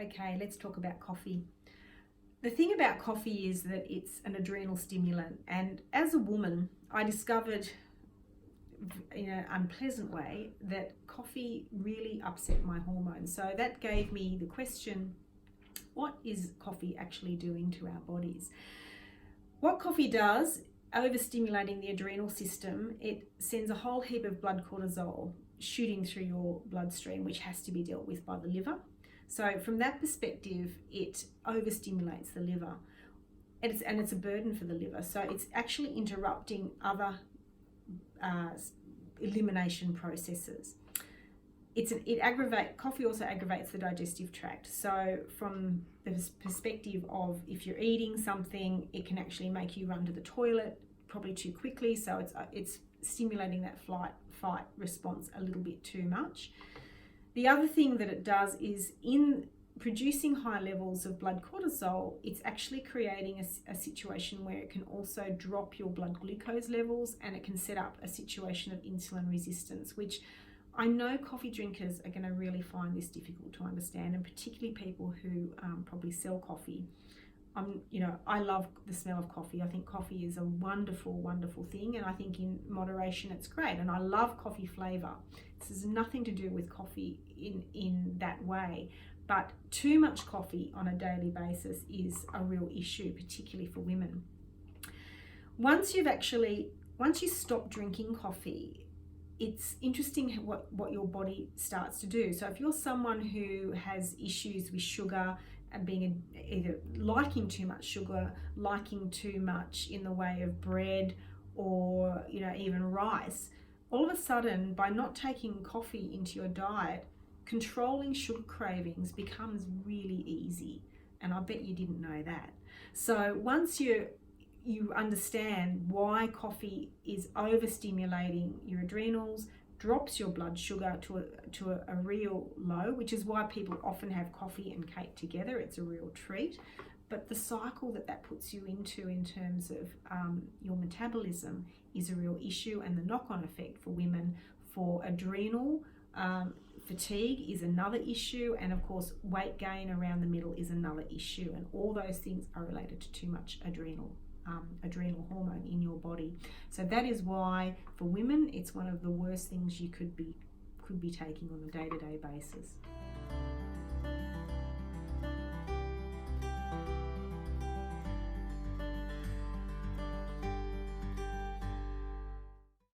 Okay, let's talk about coffee. The thing about coffee is that it's an adrenal stimulant, and as a woman, I discovered in an unpleasant way that coffee really upset my hormones. So that gave me the question, what is coffee actually doing to our bodies? What coffee does, overstimulating the adrenal system, it sends a whole heap of blood cortisol shooting through your bloodstream, which has to be dealt with by the liver. So from that perspective, it overstimulates the liver. And it's a burden for the liver. So it's actually interrupting other elimination processes. Coffee also aggravates the digestive tract. So from the perspective of if you're eating something, it can actually make you run to the toilet probably too quickly. So it's stimulating that fight response a little bit too much. The other thing that it does is in producing high levels of blood cortisol, it's actually creating a situation where it can also drop your blood glucose levels, and it can set up a situation of insulin resistance, which I know coffee drinkers are going to really find this difficult to understand, and particularly people who probably sell coffee. I love the smell of coffee. I think coffee is a wonderful, wonderful thing, and I think in moderation it's great. And I love coffee flavor. This has nothing to do with coffee in that way, but too much coffee on a daily basis is a real issue, particularly for women. Once you stop drinking coffee, it's interesting what your body starts to do. So if you're someone who has issues with sugar and being either liking too much sugar, liking too much in the way of bread or even rice, all of a sudden, by not taking coffee into your diet, controlling sugar cravings becomes really easy. And I bet you didn't know that. So once you understand why coffee is overstimulating your adrenals, drops your blood sugar to a real low, which is why people often have coffee and cake together. It's a real treat. But the cycle that puts you into in terms of your metabolism is a real issue, and the knock-on effect for women for adrenal fatigue is another issue, and of course weight gain around the middle is another issue, and all those things are related to too much adrenal hormone in your body. So that is why for women it's one of the worst things you could be taking on a day-to-day basis.